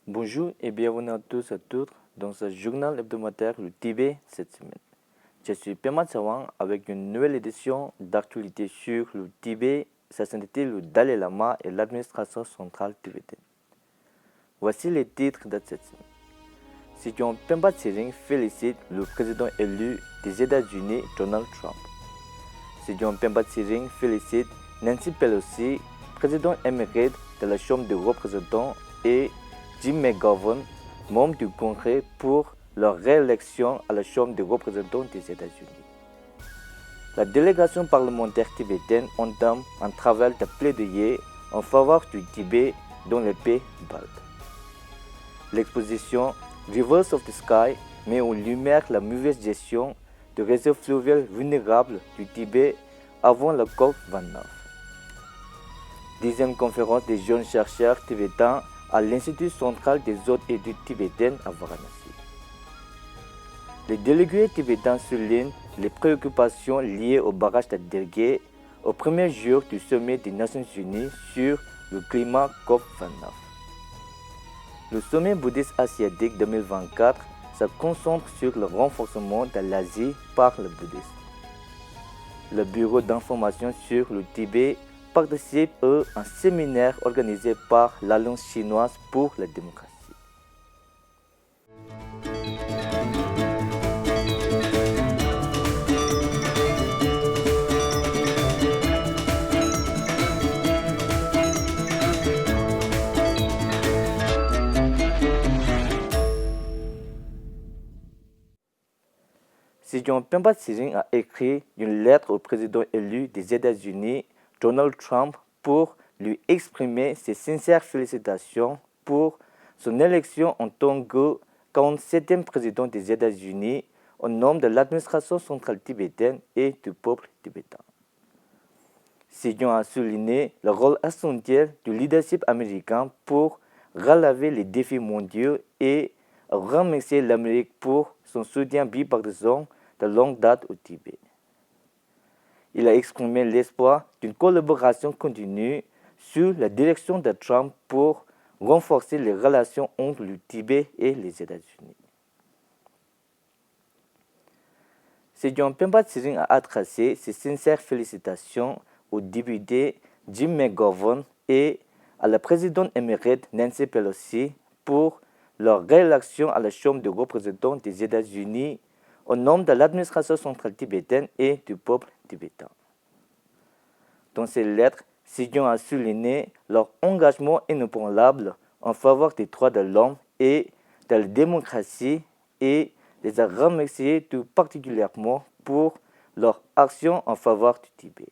Bonjour et bienvenue à tous et à toutes dans ce journal hebdomadaire Le Tibet cette semaine. Je suis Pema Tsawang avec une nouvelle édition d'actualité sur le Tibet, sa sainteté, le Dalai Lama et l'administration centrale tibétaine. Voici les titres de cette semaine. Sidyon Pemba Tsering félicite le président élu des États-Unis, Donald Trump. Sidyon Pemba Tsering félicite Nancy Pelosi, président émérite de la Chambre des représentants, et Jim McGovern, membre du Congrès, pour leur réélection à la Chambre des représentants des États-Unis. La délégation parlementaire tibétaine entame un travail de plaidoyer en faveur du Tibet dans les pays baltes. L'exposition Rivers of the Sky met en lumière la mauvaise gestion des réseaux fluviaux vulnérables du Tibet avant la COP29. 10e conférence des jeunes chercheurs tibétains à l'Institut central des hautes études tibétaines à Varanasi. Les délégués tibétains soulignent les préoccupations liées au barrage de Dergué au premier jour du sommet des Nations Unies sur le climat COP29. Le sommet bouddhiste asiatique 2024 se concentre sur le renforcement de l'Asie par le bouddhisme. Le Bureau d'information sur le Tibet participe à un séminaire organisé par l'Alliance chinoise pour la démocratie. Sidyon Pemba Tsering a écrit une lettre au président élu des États-Unis, Donald Trump, pour lui exprimer ses sincères félicitations pour son élection en tant que 47e président des États-Unis au nom de l'administration centrale tibétaine et du peuple tibétain. Sidyon a souligné le rôle essentiel du leadership américain pour relever les défis mondiaux et a remercié l'Amérique pour son soutien bipartisan de longue date au Tibet. Il a exprimé l'espoir d'une collaboration continue sous la direction de Trump pour renforcer les relations entre le Tibet et les États-Unis. Sidyon Pemba Tsering a adressé ses sincères félicitations au député Jim McGovern et à la présidente émérite Nancy Pelosi pour leur réélection à la Chambre des représentants des États-Unis au nom de l'administration centrale tibétaine et du peuple tibétain. Dans ces lettres, Sidyon a souligné leur engagement inébranlable en faveur des droits de l'homme et de la démocratie et les a remerciés tout particulièrement pour leur action en faveur du Tibet.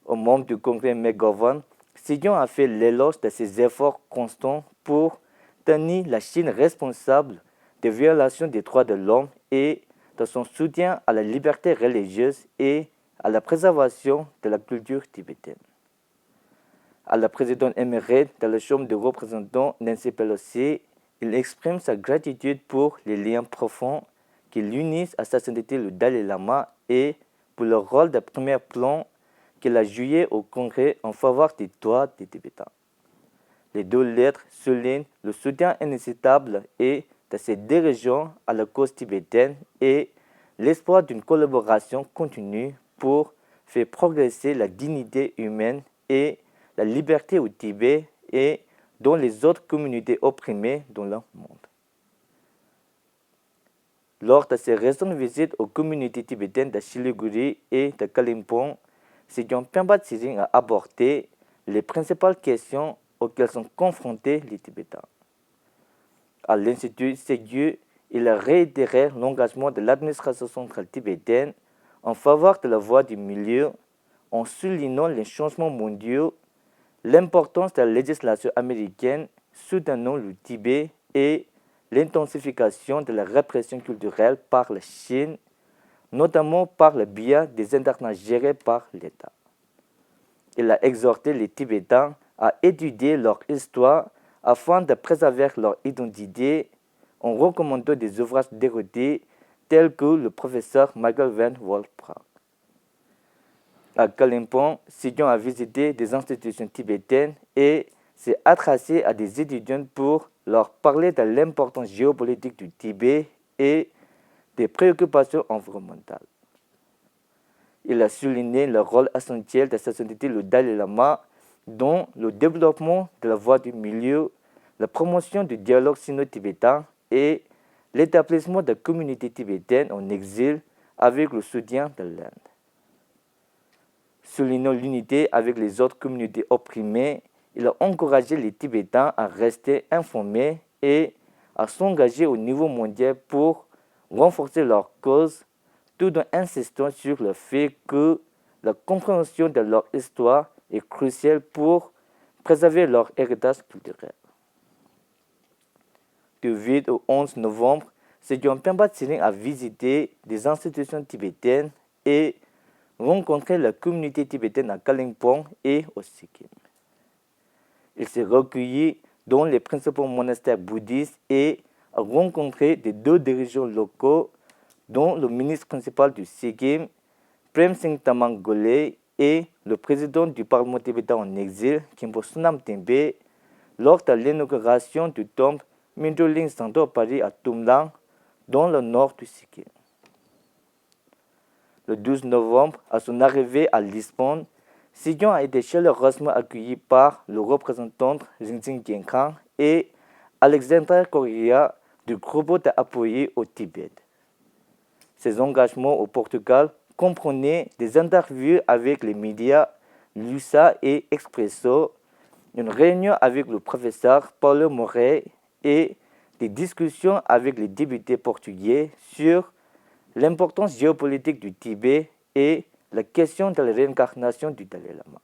Aux membres du Congrès McGovern, Sidyon a fait l'éloge de ses efforts constants pour tenir la Chine responsable des violations des droits de l'homme et de son soutien à la liberté religieuse et à la préservation de la culture tibétaine. À la présidente émérite de la Chambre des représentants, Nancy Pelosi, il exprime sa gratitude pour les liens profonds qui l'unissent à sa sainteté le Dalai Lama et pour le rôle de premier plan qu'il a joué au Congrès en faveur des droits des Tibétains. Les deux lettres soulignent le soutien inhésitable et de ces dirigeants à la cause tibétaine et l'espoir d'une collaboration continue pour faire progresser la dignité humaine et la liberté au Tibet et dans les autres communautés opprimées dans le monde. Lors de ses récentes visites aux communautés tibétaines de Siliguri et de Kalimpong, Sidyon Pemba Tsering a abordé les principales questions auxquelles sont confrontés les Tibétains. À l'Institut Ségur, il a réitéré l'engagement de l'administration centrale tibétaine en faveur de la voie du milieu en soulignant les changements mondiaux, l'importance de la législation américaine soutenant le Tibet et l'intensification de la répression culturelle par la Chine, notamment par le biais des internats gérés par l'État. Il a exhorté les Tibétains à étudier leur histoire afin de préserver leur identité en recommandant des ouvrages d'érudits tels que le professeur Michael Van Wolfram. À Kalimpong, Sidyon a visité des institutions tibétaines et s'est adressé à des étudiants pour leur parler de l'importance géopolitique du Tibet et des préoccupations environnementales. Il a souligné le rôle essentiel de sa sainteté le Dalai Lama dans le développement de la voie du milieu, la promotion du dialogue sino-tibétain et l'établissement de communautés tibétaines en exil avec le soutien de l'Inde. Soulignant l'unité avec les autres communautés opprimées, il a encouragé les Tibétains à rester informés et à s'engager au niveau mondial pour renforcer leur cause, tout en insistant sur le fait que la compréhension de leur histoire est cruciale pour préserver leur héritage culturel. Du 8 au 11 novembre, Sejong Pemba Tsering a visité des institutions tibétaines et rencontré la communauté tibétaine à Kalimpong et au Sikkim. Il s'est recueilli dans les principaux monastères bouddhistes et a rencontré des deux dirigeants locaux, dont le ministre principal du Sikkim, Prem Singh Tamang Golay, et le président du Parlement tibétain en exil, Khenpo Sonam Tembe, lors de l'inauguration du temple Mindoling Sangdo Paris à Tumlang, dans le nord du Sikkim. Le 12 novembre, à son arrivée à Lisbonne, Sejong a été chaleureusement accueilli par le représentant Rinzing Genkan et Alexandre Correa du groupe d'appui au Tibet. Ses engagements au Portugal comprenaient des interviews avec les médias Lusa et Expresso, une réunion avec le professeur Paulo Moret et des discussions avec les députés portugais sur l'importance géopolitique du Tibet et la question de la réincarnation du Dalai Lama.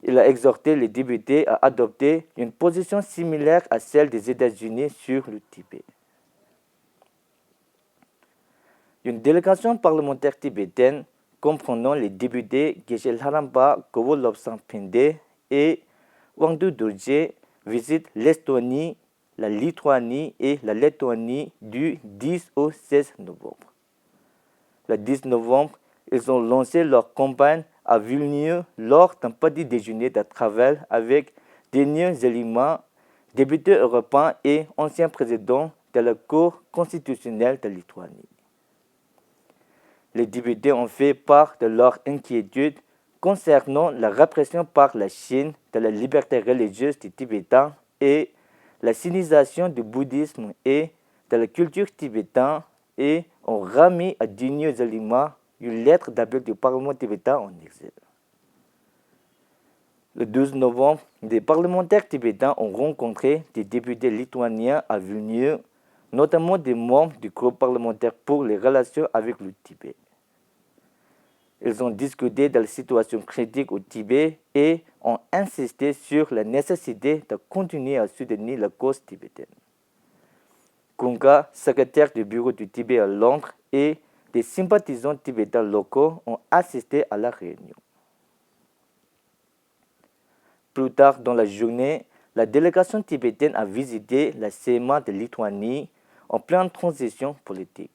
Il a exhorté les députés à adopter une position similaire à celle des États-Unis sur le Tibet. Une délégation parlementaire tibétaine comprenant les députés Geshe Haramba Kowo Lobsang Phinde et Wangdu Dorje visite l'Estonie, la Lituanie et la Lettonie du 10 au 16 novembre. Le 10 novembre, ils ont lancé leur campagne à Vilnius lors d'un petit déjeuner de travail avec Denis Zelima, député européen et ancien président de la Cour constitutionnelle de Lituanie. Les députés ont fait part de leur inquiétude concernant la répression par la Chine de la liberté religieuse des Tibétains et la sinisation du bouddhisme et de la culture tibétaine et ont remis à Denis Zelima une lettre d'appel du Parlement tibétain en exil. Le 12 novembre, des parlementaires tibétains ont rencontré des députés lituaniens à Vilnius, notamment des membres du groupe parlementaire pour les relations avec le Tibet. Ils ont discuté de la situation critique au Tibet et ont insisté sur la nécessité de continuer à soutenir la cause tibétaine. Kunga, secrétaire du bureau du Tibet à Londres, et des sympathisants tibétains locaux ont assisté à la réunion. Plus tard dans la journée, la délégation tibétaine a visité la Seima de Lituanie en pleine transition politique.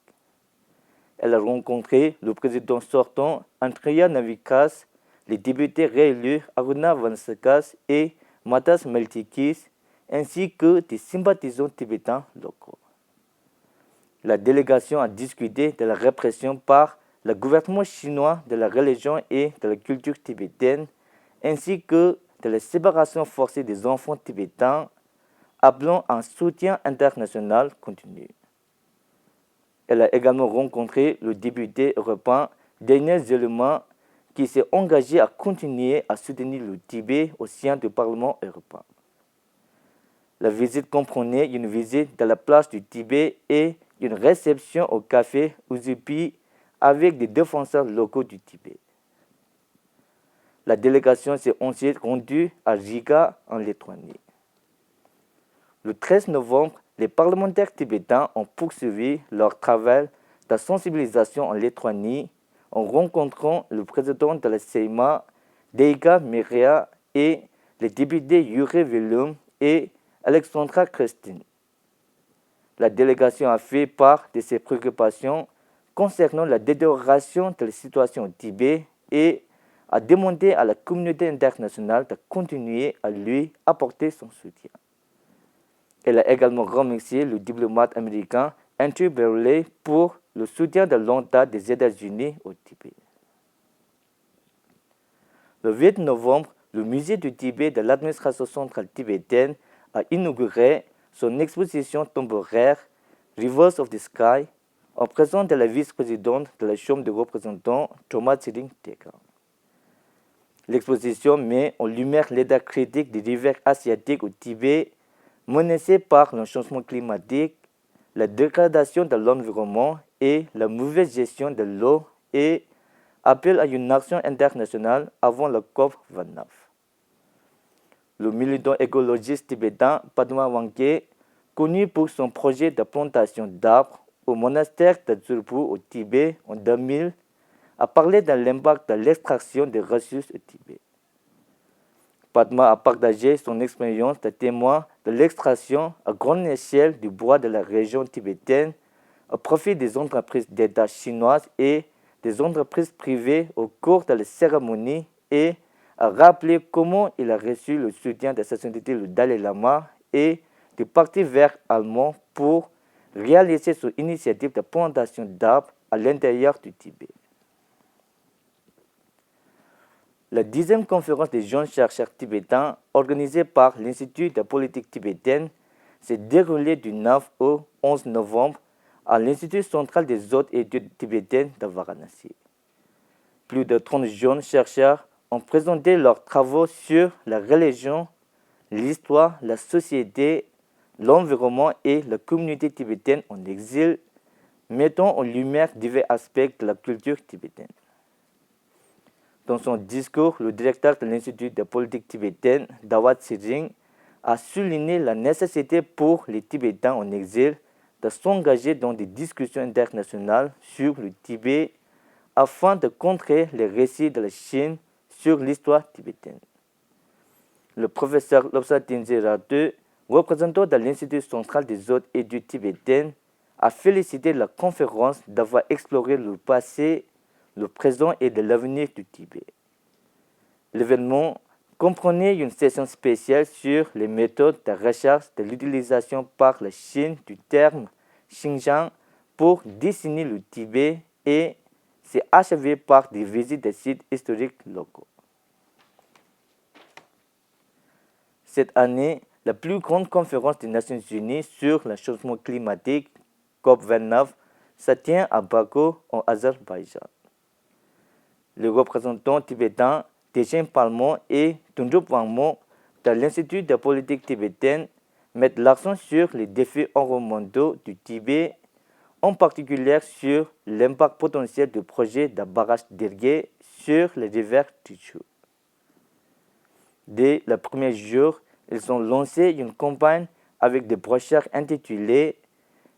Elle a rencontré le président sortant Andrija Navikas, les députés réélus Aruna Vansakas et Matas Meltikis, ainsi que des sympathisants tibétains locaux. La délégation a discuté de la répression par le gouvernement chinois de la religion et de la culture tibétaine, ainsi que de la séparation forcée des enfants tibétains, appelant un soutien international continu. Elle a également rencontré le député européen Denis Zelima, qui s'est engagé à continuer à soutenir le Tibet au sein du Parlement européen. La visite comprenait une visite de la place du Tibet et une réception au café Uzupi avec des défenseurs locaux du Tibet. La délégation s'est ensuite rendue à Riga, en Lettonie. Le 13 novembre, les parlementaires tibétains ont poursuivi leur travail de sensibilisation en Lettonie en rencontrant le président de la Seima, Deiga Meria, et les députés Jure Willum et Alexandra Christine. La délégation a fait part de ses préoccupations concernant la détérioration de la situation au Tibet et a demandé à la communauté internationale de continuer à lui apporter son soutien. Elle a également remercié le diplomate américain Andrew Berley pour le soutien de longue date des États-Unis au Tibet. Le 8 novembre, le musée du Tibet de l'administration centrale tibétaine a inauguré son exposition temporaire Rivers of the Sky en présence de la vice-présidente de la Chambre des représentants, Thomas Tsering Teka. L'exposition met en lumière l'état critique des rivers asiatiques au Tibet, menacés par le changement climatique, la dégradation de l'environnement et la mauvaise gestion de l'eau et appelle à une action internationale avant la COP29. Le militant écologiste tibétain Padma Wangke, connu pour son projet de plantation d'arbres au monastère de Dzurpu au Tibet en 2000, a parlé de l'impact de l'extraction des ressources au Tibet. Padma a partagé son expérience de témoin de l'extraction à grande échelle du bois de la région tibétaine au profit des entreprises d'État chinoises et des entreprises privées au cours de la cérémonie et a rappelé comment il a reçu le soutien de sa sainteté le Dalai Lama et du Parti vert allemand pour réaliser son initiative de plantation d'arbres à l'intérieur du Tibet. La 10e conférence des jeunes chercheurs tibétains organisée par l'Institut de politique tibétaine s'est déroulée du 9 au 11 novembre à l'Institut central des hautes études tibétaines de Varanasi. Plus de 30 jeunes chercheurs ont présenté leurs travaux sur la religion, l'histoire, la société, l'environnement et la communauté tibétaine en exil, mettant en lumière divers aspects de la culture tibétaine. Dans son discours, le directeur de l'Institut de politique tibétaine, Dawat Tsering, a souligné la nécessité pour les Tibétains en exil de s'engager dans des discussions internationales sur le Tibet afin de contrer les récits de la Chine sur l'histoire tibétaine. Le professeur Lobsang Tenzin Rinpoche, représentant de l'Institut central des hautes études tibétaines, a félicité la conférence d'avoir exploré le passé, le présent et de l'avenir du Tibet. L'événement comprenait une session spéciale sur les méthodes de recherche de l'utilisation par la Chine du terme Xinjiang pour dessiner le Tibet et s'est achevé par des visites de sites historiques locaux. Cette année, la plus grande conférence des Nations Unies sur le changement climatique, COP29, se tient à Bakou, en Azerbaïdjan. Les représentants tibétains Dechen Palmo et Tundrup Wangmo de l'Institut de politique tibétaine mettent l'accent sur les défis environnementaux du Tibet, en particulier sur l'impact potentiel du projet de barrage d'Irgué sur les rivières Tichu. Dès le premier jour, ils ont lancé une campagne avec des brochures intitulées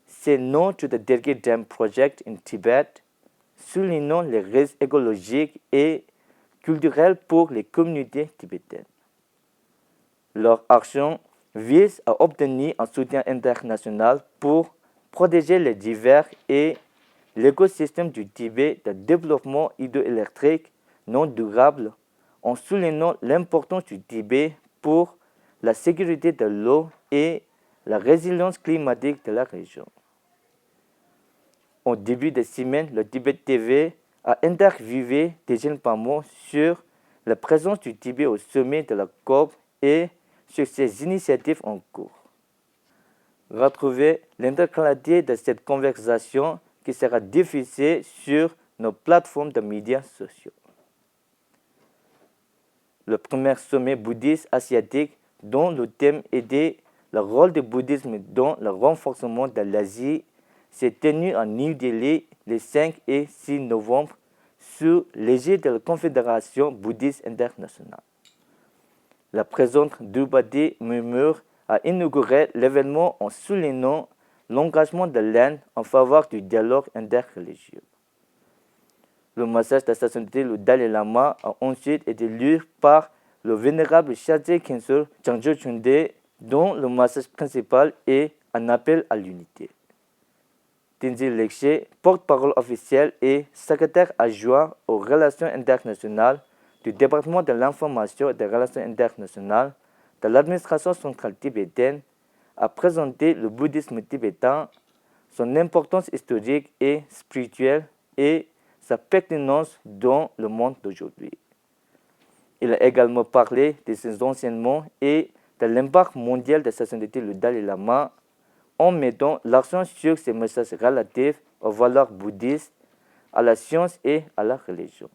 Say No to the Dirge Dam Project in Tibet, soulignant les risques écologiques et culturels pour les communautés tibétaines. Leur action vise à obtenir un soutien international pour protéger les rivières et l'écosystème du Tibet de développement hydroélectrique non durable, en soulignant l'importance du Tibet pour la sécurité de l'eau et la résilience climatique de la région. Au début de semaine, le Tibet TV a interviewé Dechen Palmo sur la présence du Tibet au sommet de la COP et sur ses initiatives en cours. Retrouvez l'intégralité de cette conversation qui sera diffusée sur nos plateformes de médias sociaux. Le premier sommet bouddhiste asiatique dont le thème était le rôle du bouddhisme dans le renforcement de l'Asie s'est tenu à New Delhi les 5 et 6 novembre sous l'égide de la Confédération bouddhiste internationale. La présidente Drupadi Murmur a inauguré l'événement en soulignant l'engagement de l'Inde en faveur du dialogue interreligieux. Le message de sa sainteté, le Dalai Lama, a ensuite été lu par le vénérable Chargé Khyentse Jangjo Chunde, dont le message principal est un appel à l'unité. Tenzin Lekche, porte-parole officiel et secrétaire adjoint aux relations internationales du département de l'information et des relations internationales de l'administration centrale tibétaine, a présenté le bouddhisme tibétain, son importance historique et spirituelle et sa pertinence dans le monde d'aujourd'hui. Il a également parlé de ses enseignements et de l'impact mondial de sa sainteté le Dalai Lama en mettant l'accent sur ses messages relatifs aux valeurs bouddhistes, à la science et à la religion.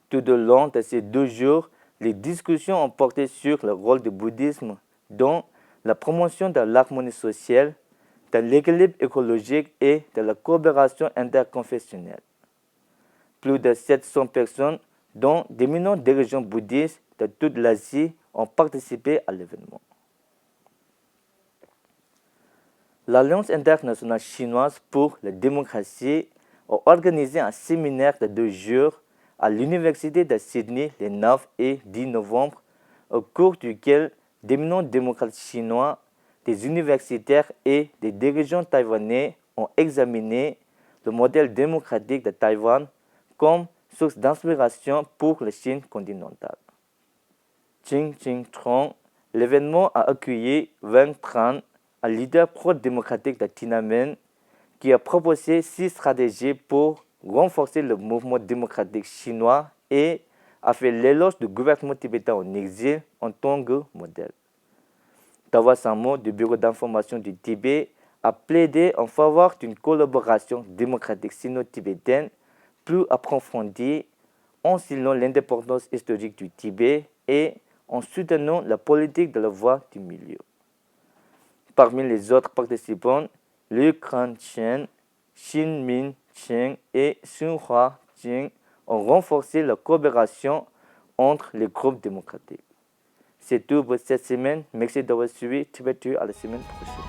Tout au long de ces 2 jours, les discussions ont porté sur le rôle du bouddhisme dans la promotion de l'harmonie sociale, de l'équilibre écologique et de la coopération interconfessionnelle. Plus de 700 personnes, dont d'éminents dirigeants bouddhistes de toute l'Asie, ont participé à l'événement. L'Alliance internationale chinoise pour la démocratie a organisé un séminaire de 2 jours à l'Université de Sydney les 9 et 10 novembre, au cours duquel d'éminents démocrates chinois, des universitaires et des dirigeants taïwanais ont examiné le modèle démocratique de Taïwan comme source d'inspiration pour la Chine continentale. Ching Ching-trong, l'événement a accueilli Wang Tran, un leader pro-démocratique de Tiananmen, qui a proposé 6 stratégies pour renforcer le mouvement démocratique chinois et a fait l'éloge du gouvernement tibétain en exil en tant que modèle. Tawa Sammo du Bureau d'information du Tibet a plaidé en faveur d'une collaboration démocratique sino-tibétaine plus approfondie en soulignant l'indépendance historique du Tibet et en soutenant la politique de la voie du milieu. Parmi les autres participants, Liu Kang-chen, Xin Min-cheng et Sun Hua-jing ont renforcé la coopération entre les groupes démocratiques. C'est tout pour cette semaine. Merci d'avoir suivi. À la semaine prochaine.